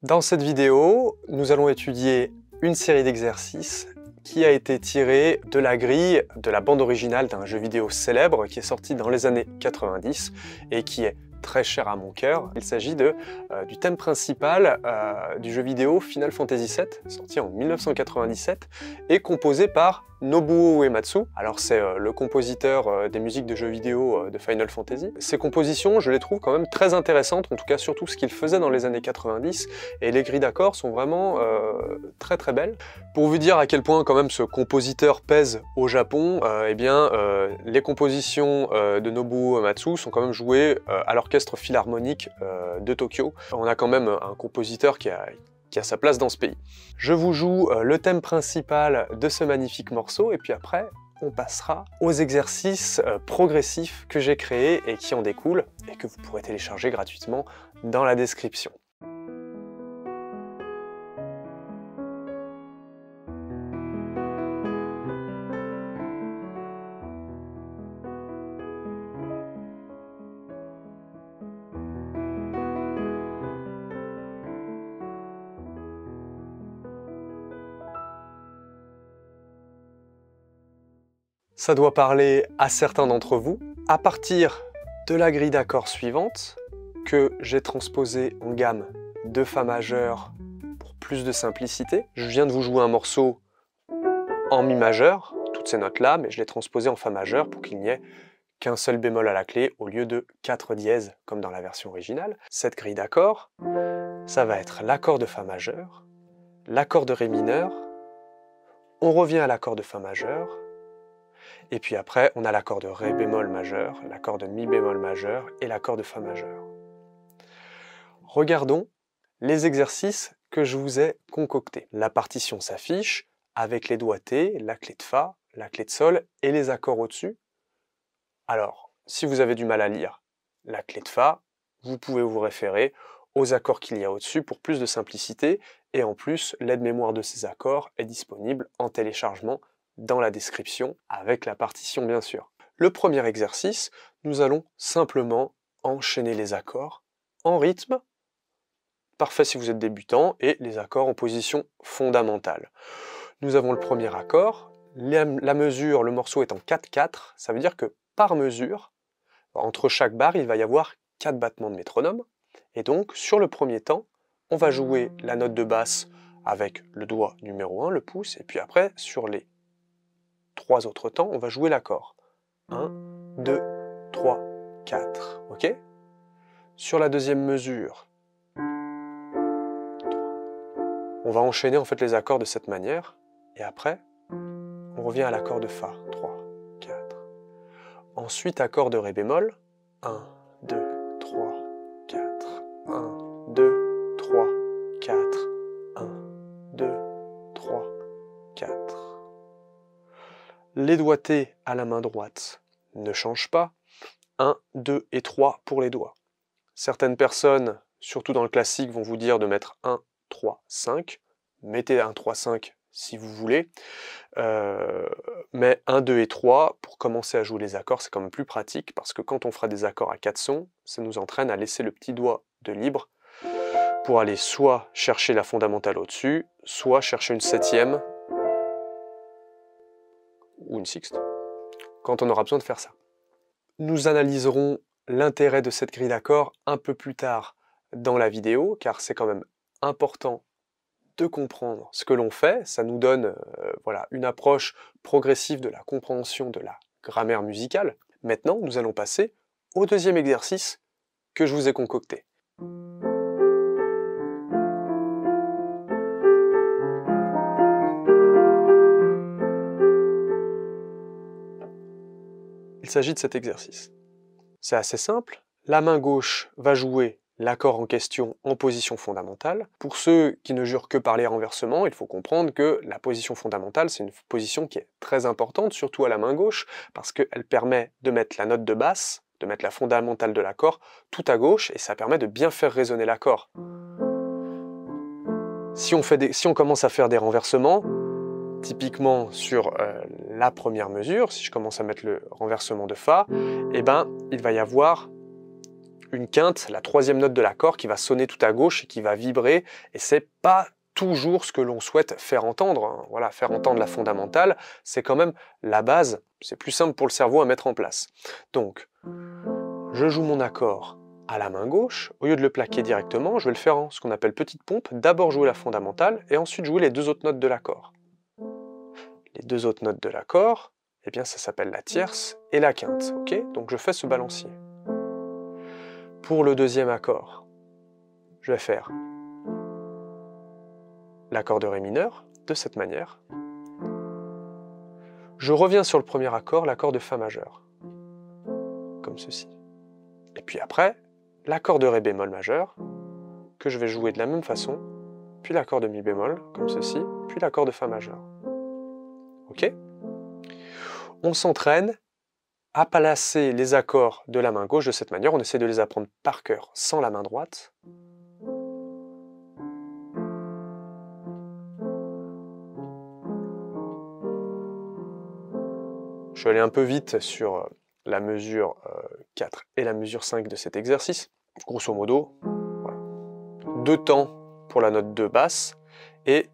Dans cette vidéo, nous allons étudier une série d'exercices qui a été tirée de la grille de la bande originale d'un jeu vidéo célèbre qui est sorti dans les années 90 et qui est très cher à mon cœur. Il s'agit du thème principal du jeu vidéo Final Fantasy VII, sorti en 1997 et composé par Nobuo Uematsu. Alors c'est le compositeur des musiques de jeux vidéo de Final Fantasy. Ses compositions, je les trouve quand même très intéressantes, en tout cas surtout ce qu'il faisait dans les années 90, et les grilles d'accords sont vraiment très très belles. Pour vous dire à quel point quand même ce compositeur pèse au Japon, les compositions de Nobuo Uematsu sont quand même jouées à l'orchestre philharmonique de Tokyo. On a quand même un compositeur qui a sa place dans ce pays. Je vous joue le thème principal de ce magnifique morceau et puis après on passera aux exercices progressifs que j'ai créés et qui en découlent et que vous pourrez télécharger gratuitement dans la description. Ça doit parler à certains d'entre vous. À partir de la grille d'accords suivante, que j'ai transposée en gamme de Fa majeur pour plus de simplicité, je viens de vous jouer un morceau en Mi majeur, toutes ces notes-là, mais je l'ai transposé en Fa majeur pour qu'il n'y ait qu'un seul bémol à la clé au lieu de 4 dièses comme dans la version originale. Cette grille d'accords, ça va être l'accord de Fa majeur, l'accord de Ré mineur, on revient à l'accord de Fa majeur, et puis après, on a l'accord de Ré bémol majeur, l'accord de Mi bémol majeur et l'accord de Fa majeur. Regardons les exercices que je vous ai concoctés. La partition s'affiche avec les doigtés, la clé de Fa, la clé de Sol et les accords au-dessus. Alors, si vous avez du mal à lire la clé de Fa, vous pouvez vous référer aux accords qu'il y a au-dessus pour plus de simplicité, et en plus, l'aide-mémoire de ces accords est disponible en téléchargement dans la description, avec la partition bien sûr. Le premier exercice, nous allons simplement enchaîner les accords en rythme, parfait si vous êtes débutant, et les accords en position fondamentale. Nous avons le premier accord, la mesure, le morceau est en 4-4, ça veut dire que par mesure, entre chaque barre, il va y avoir 4 battements de métronome, et donc sur le premier temps, on va jouer la note de basse avec le doigt numéro 1, le pouce, et puis après, sur les 3 autres temps, on va jouer l'accord. 1, 2, 3, 4. Ok ? Sur la deuxième mesure, on va enchaîner en fait les accords de cette manière. Et après, on revient à l'accord de Fa. 3, 4. Ensuite, accord de Ré bémol. 1, 2, 3, 4. 1, 2, 3, 4. 1, 2, 3, 4. Les doigtés à la main droite ne changent pas. 1, 2 et 3 pour les doigts. Certaines personnes, surtout dans le classique, vont vous dire de mettre 1, 3, 5. Mettez 1, 3, 5 si vous voulez. Mais 1, 2 et 3, pour commencer à jouer les accords, c'est quand même plus pratique, parce que quand on fera des accords à 4 sons, ça nous entraîne à laisser le petit doigt de libre pour aller soit chercher la fondamentale au-dessus, soit chercher une septième, ou une sixte, quand on aura besoin de faire ça. Nous analyserons l'intérêt de cette grille d'accords un peu plus tard dans la vidéo, car c'est quand même important de comprendre ce que l'on fait. Ça nous donne une approche progressive de la compréhension de la grammaire musicale. Maintenant, nous allons passer au deuxième exercice que je vous ai concocté. Il s'agit de cet exercice. C'est assez simple. La main gauche va jouer l'accord en question en position fondamentale. Pour ceux qui ne jurent que par les renversements, il faut comprendre que la position fondamentale, c'est une position qui est très importante, surtout à la main gauche, parce qu'elle permet de mettre la note de basse, de mettre la fondamentale de l'accord tout à gauche, et ça permet de bien faire résonner l'accord. Si on commence à faire des renversements, typiquement sur la première mesure, si je commence à mettre le renversement de Fa, il va y avoir une quinte, la troisième note de l'accord qui va sonner tout à gauche et qui va vibrer, et c'est pas toujours ce que l'on souhaite faire entendre, hein. Voilà, faire entendre la fondamentale, c'est quand même la base, c'est plus simple pour le cerveau à mettre en place. Donc, je joue mon accord à la main gauche, au lieu de le plaquer directement, je vais le faire en ce qu'on appelle petite pompe, d'abord jouer la fondamentale, et ensuite jouer les deux autres notes de l'accord. Les deux autres notes de l'accord, eh bien ça s'appelle la tierce et la quinte, ok? Donc je fais ce balancier. Pour le deuxième accord, je vais faire l'accord de Ré mineur, de cette manière. Je reviens sur le premier accord, l'accord de Fa majeur, comme ceci. Et puis après, l'accord de Ré bémol majeur, que je vais jouer de la même façon, puis l'accord de Mi bémol, comme ceci, puis l'accord de Fa majeur. Ok? On s'entraîne à placer les accords de la main gauche de cette manière. On essaie de les apprendre par cœur sans la main droite. Je vais aller un peu vite sur la mesure 4 et la mesure 5 de cet exercice. Grosso modo, voilà. 2 temps pour la note de basse et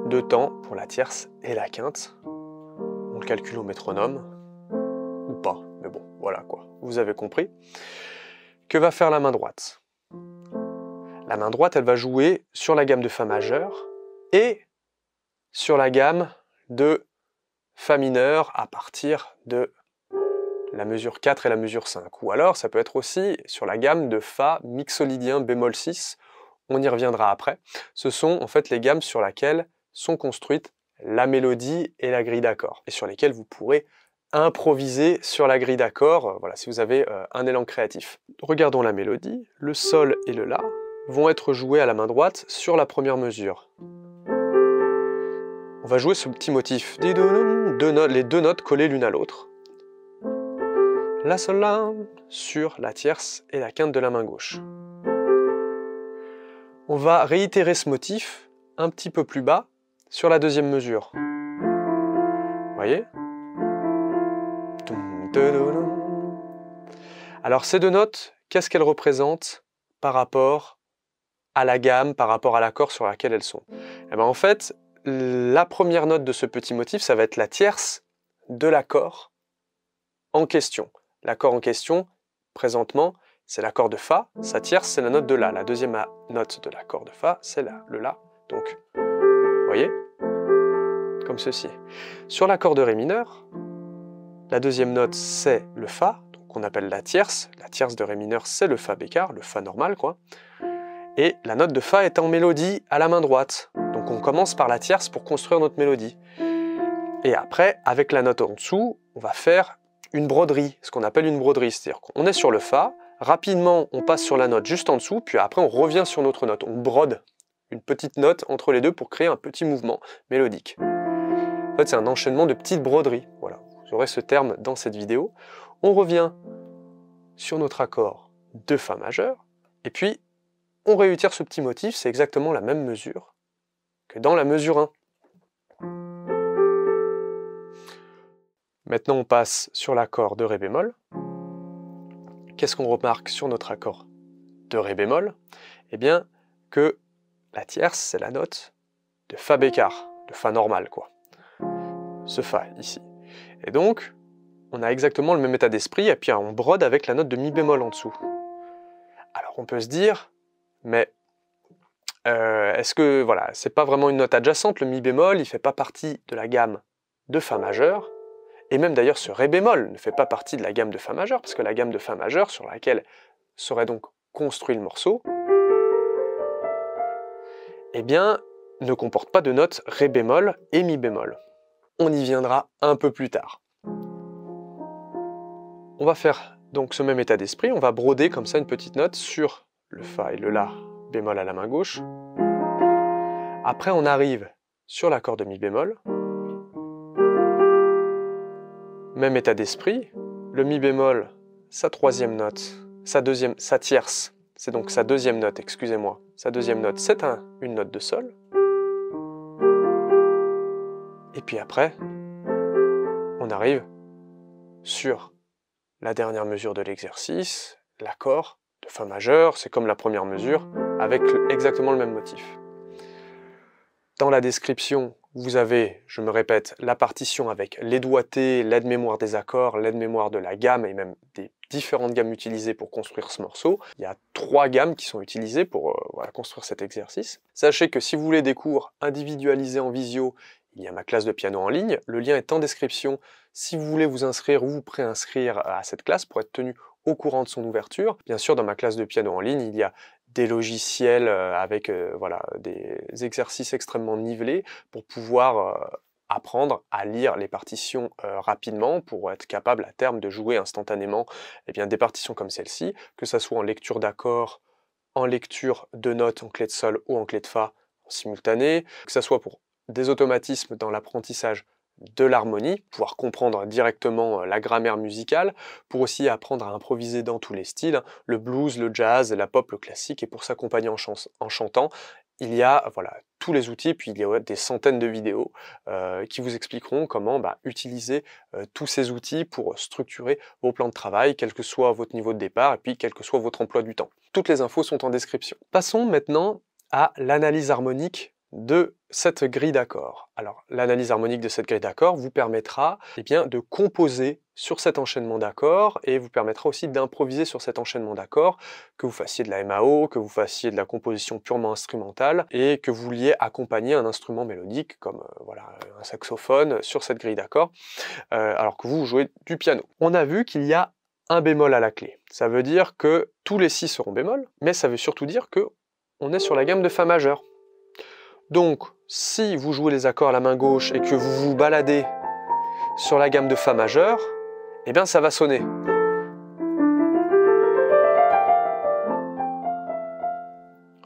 2 temps pour la tierce et la quinte. On le calcule au métronome, ou pas, mais bon, voilà quoi, vous avez compris. Que va faire la main droite? La main droite, elle va jouer sur la gamme de Fa majeur et sur la gamme de Fa mineur à partir de la mesure 4 et la mesure 5. Ou alors, ça peut être aussi sur la gamme de Fa mixolydien bémol 6. On y reviendra après. Ce sont en fait les gammes sur lesquelles sont construites la mélodie et la grille d'accords, et sur lesquelles vous pourrez improviser sur la grille d'accords, voilà, si vous avez un élan créatif. Regardons la mélodie. Le Sol et le La vont être joués à la main droite sur la première mesure. On va jouer ce petit motif, les deux notes collées l'une à l'autre. La, Sol, La, sur la tierce et la quinte de la main gauche. On va réitérer ce motif un petit peu plus bas sur la deuxième mesure. Vous voyez? Alors ces deux notes, qu'est-ce qu'elles représentent par rapport à la gamme, par rapport à l'accord sur laquelle elles sont? Eh bien, en fait, la première note de ce petit motif, ça va être la tierce de l'accord en question. L'accord en question, présentement, c'est l'accord de Fa, sa tierce, c'est la note de La. La deuxième note de l'accord de Fa, c'est le La. Donc, vous voyez? Comme ceci. Sur l'accord de Ré mineur, la deuxième note, c'est le Fa, donc on appelle la tierce. La tierce de Ré mineur, c'est le Fa bécard, le Fa normal, quoi. Et la note de Fa est en mélodie à la main droite. Donc on commence par la tierce pour construire notre mélodie. Et après, avec la note en dessous, on va faire une broderie, ce qu'on appelle une broderie. C'est-à-dire qu'on est sur le Fa, rapidement on passe sur la note juste en dessous, puis après on revient sur notre note. On brode une petite note entre les deux pour créer un petit mouvement mélodique. En fait, c'est un enchaînement de petites broderies. Voilà, vous aurez ce terme dans cette vidéo. On revient sur notre accord de Fa majeur, et puis on réitère ce petit motif, c'est exactement la même mesure que dans la mesure 1. Maintenant, on passe sur l'accord de Ré bémol. Qu'est-ce qu'on remarque sur notre accord de Ré bémol? Eh bien, que la tierce, c'est la note de Fa bécard, de Fa normal, quoi. Ce Fa, ici. Et donc, on a exactement le même état d'esprit, et puis on brode avec la note de Mi bémol en dessous. Alors, on peut se dire, mais est-ce que, voilà, c'est pas vraiment une note adjacente, le Mi bémol, il fait pas partie de la gamme de Fa majeur, et même d'ailleurs ce Ré bémol ne fait pas partie de la gamme de Fa majeur, parce que la gamme de Fa majeur sur laquelle serait donc construit le morceau, eh bien, ne comporte pas de notes Ré bémol et Mi bémol. On y viendra un peu plus tard. On va faire donc ce même état d'esprit, on va broder comme ça une petite note sur le Fa et le La bémol à la main gauche. Après, on arrive sur l'accord de Mi bémol. Même état d'esprit, le Mi bémol, sa troisième note, sa tierce, c'est donc sa deuxième note, excusez-moi, sa deuxième note, c'est une note de Sol. Et puis après, on arrive sur la dernière mesure de l'exercice, l'accord de de Fa majeur, c'est comme la première mesure, avec exactement le même motif. Dans la description, vous avez, je me répète, la partition avec les doigtés, l'aide-mémoire des accords, l'aide-mémoire de la gamme et même des différentes gammes utilisées pour construire ce morceau. Il y a 3 gammes qui sont utilisées pour voilà, construire cet exercice. Sachez que si vous voulez des cours individualisés en visio, il y a ma classe de piano en ligne. Le lien est en description si vous voulez vous inscrire ou vous préinscrire à cette classe pour être tenu au courant de son ouverture. Bien sûr, dans ma classe de piano en ligne, il y a des logiciels avec voilà, des exercices extrêmement nivelés pour pouvoir apprendre à lire les partitions rapidement pour être capable à terme de jouer instantanément des partitions comme celle-ci, que ce soit en lecture d'accords, en lecture de notes en clé de sol ou en clé de fa en simultané, que ce soit pour des automatismes dans l'apprentissage de l'harmonie, pouvoir comprendre directement la grammaire musicale, pour aussi apprendre à improviser dans tous les styles, le blues, le jazz, la pop, le classique, et pour s'accompagner en chantant, il y a voilà, tous les outils, puis il y a des centaines de vidéos qui vous expliqueront comment utiliser tous ces outils pour structurer vos plans de travail, quel que soit votre niveau de départ, et puis quel que soit votre emploi du temps. Toutes les infos sont en description. Passons maintenant à l'analyse harmonique de cette grille d'accords. Alors, l'analyse harmonique de cette grille d'accords vous permettra de composer sur cet enchaînement d'accords et vous permettra aussi d'improviser sur cet enchaînement d'accords, que vous fassiez de la MAO, que vous fassiez de la composition purement instrumentale et que vous vouliez accompagner un instrument mélodique comme voilà, un saxophone sur cette grille d'accords, alors que vous jouez du piano. On a vu qu'il y a un bémol à la clé. Ça veut dire que tous les 6 seront bémol, mais ça veut surtout dire que on est sur la gamme de Fa majeur. Donc, si vous jouez les accords à la main gauche et que vous vous baladez sur la gamme de Fa majeur, eh bien ça va sonner.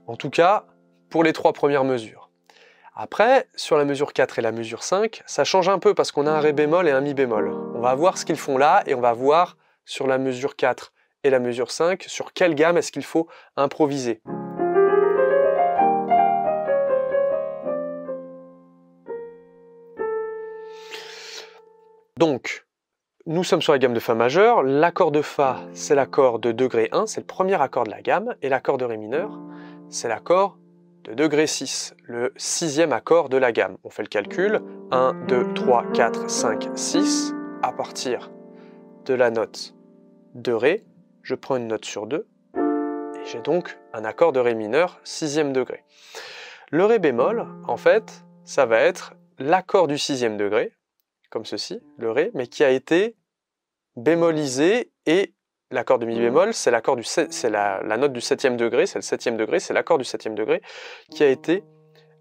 En tout cas, pour les 3 premières mesures. Après, sur la mesure 4 et la mesure 5, ça change un peu parce qu'on a un Ré bémol et un Mi bémol. On va voir ce qu'ils font là et on va voir sur la mesure 4 et la mesure 5 sur quelle gamme est-ce qu'il faut improviser. Donc, nous sommes sur la gamme de Fa majeur, l'accord de Fa, c'est l'accord de degré 1, c'est le premier accord de la gamme, et l'accord de Ré mineur, c'est l'accord de degré 6, le 6e accord de la gamme. On fait le calcul, 1, 2, 3, 4, 5, 6, à partir de la note de Ré, je prends une note sur 2, et j'ai donc un accord de Ré mineur, 6e degré. Le Ré bémol, en fait, ça va être l'accord du 6e degré, comme ceci, le Ré, mais qui a été bémolisé, et l'accord de Mi bémol, c'est la note du 7e degré, c'est le 7e degré, c'est l'accord du 7e degré qui a été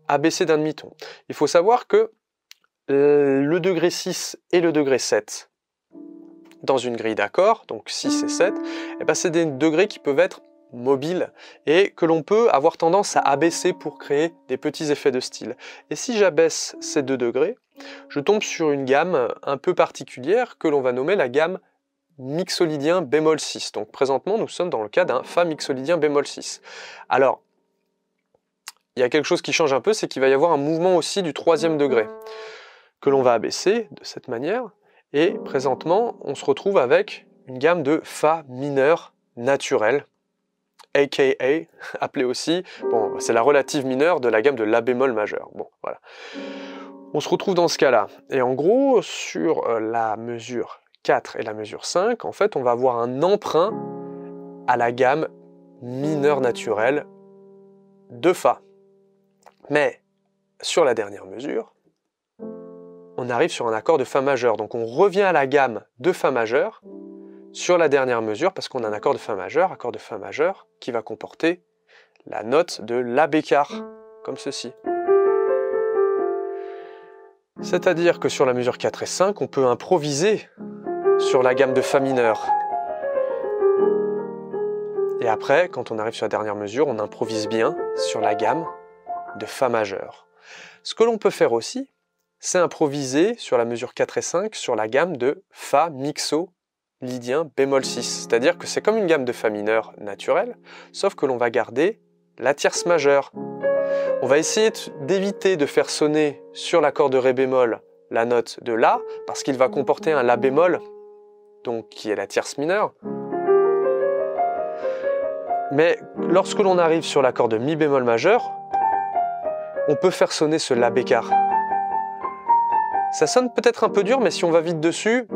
abaissé d'un demi-ton. Il faut savoir que le degré 6 et le degré 7, dans une grille d'accords, donc 6 et 7, c'est des degrés qui peuvent être mobiles et que l'on peut avoir tendance à abaisser pour créer des petits effets de style. Et si j'abaisse ces 2 degrés, je tombe sur une gamme un peu particulière que l'on va nommer la gamme mixolydien bémol 6. Donc présentement, nous sommes dans le cas d'un Fa mixolydien bémol 6. Alors, il y a quelque chose qui change un peu, c'est qu'il va y avoir un mouvement aussi du 3e degré que l'on va abaisser de cette manière. Et présentement, on se retrouve avec une gamme de Fa mineur naturel, aka, appelé aussi, bon, c'est la relative mineure de la gamme de La bémol majeur. Bon, voilà. On se retrouve dans ce cas-là. Et en gros, sur la mesure 4 et la mesure 5, en fait, on va avoir un emprunt à la gamme mineure naturelle de Fa. Mais sur la dernière mesure, on arrive sur un accord de Fa majeur. Donc on revient à la gamme de Fa majeur sur la dernière mesure parce qu'on a un accord de Fa majeur qui va comporter la note de La bécard, comme ceci. C'est-à-dire que sur la mesure 4 et 5, on peut improviser sur la gamme de Fa mineur. Et après, quand on arrive sur la dernière mesure, on improvise bien sur la gamme de Fa majeur. Ce que l'on peut faire aussi, c'est improviser sur la mesure 4 et 5 sur la gamme de Fa mixolydien bémol 6. C'est-à-dire que c'est comme une gamme de Fa mineur naturelle, sauf que l'on va garder la tierce majeure. On va essayer d'éviter de faire sonner sur l'accord de Ré bémol la note de La, parce qu'il va comporter un La bémol, donc qui est la tierce mineure. Mais lorsque l'on arrive sur l'accord de mi bémol majeur, on peut faire sonner ce La bécard. Ça sonne peut-être un peu dur, mais si on va vite dessus,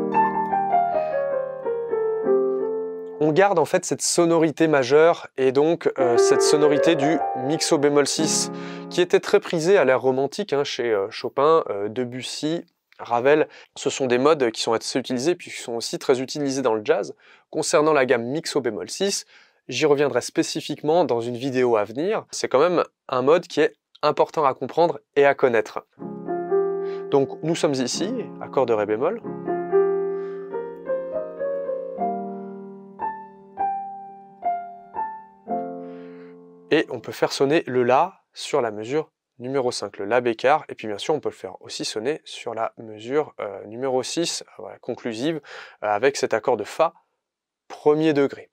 on garde en fait cette sonorité majeure et donc cette sonorité du mixo bémol 6 qui était très prisée à l'ère romantique hein, chez Chopin, Debussy, Ravel. Ce sont des modes qui sont assez utilisés puis qui sont aussi très utilisés dans le jazz. Concernant la gamme mixo bémol 6, j'y reviendrai spécifiquement dans une vidéo à venir. C'est quand même un mode qui est important à comprendre et à connaître. Donc nous sommes ici, accord de Ré bémol. Et on peut faire sonner le La sur la mesure numéro 5, le La bécard. Et puis bien sûr, on peut le faire aussi sonner sur la mesure numéro 6, voilà, conclusive, avec cet accord de Fa premier degré.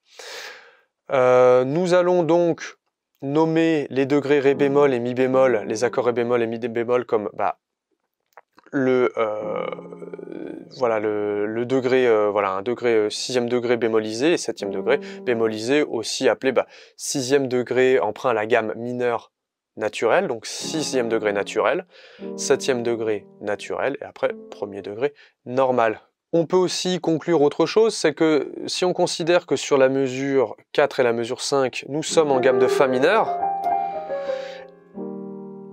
Nous allons donc nommer les degrés Ré bémol et Mi bémol, les accords Ré bémol et Mi bémol comme le degré, voilà, un degré sixième degré bémolisé et septième degré bémolisé, aussi appelé sixième degré emprunt à la gamme mineure naturelle, donc sixième degré naturel, septième degré naturel et après premier degré normal. On peut aussi conclure autre chose, c'est que si on considère que sur la mesure 4 et la mesure 5, nous sommes en gamme de Fa mineur,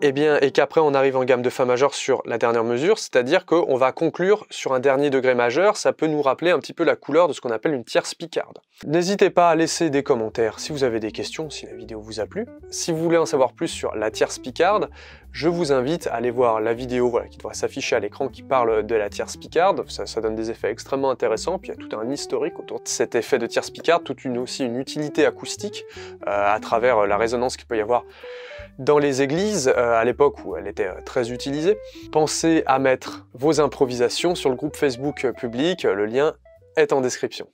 et qu'après on arrive en gamme de Fa majeur sur la dernière mesure, c'est-à-dire qu'on va conclure sur un dernier degré majeur, ça peut nous rappeler un petit peu la couleur de ce qu'on appelle une tierce picarde. N'hésitez pas à laisser des commentaires si vous avez des questions, si la vidéo vous a plu. Si vous voulez en savoir plus sur la tierce picarde, je vous invite à aller voir la vidéo qui devrait s'afficher à l'écran qui parle de la tierce picarde. Ça donne des effets extrêmement intéressants, puis il y a tout un historique autour de cet effet de tierce picarde, aussi une utilité acoustique à travers la résonance qu'il peut y avoir dans les églises, à l'époque où elle était très utilisée. Pensez à mettre vos improvisations sur le groupe Facebook public, le lien est en description.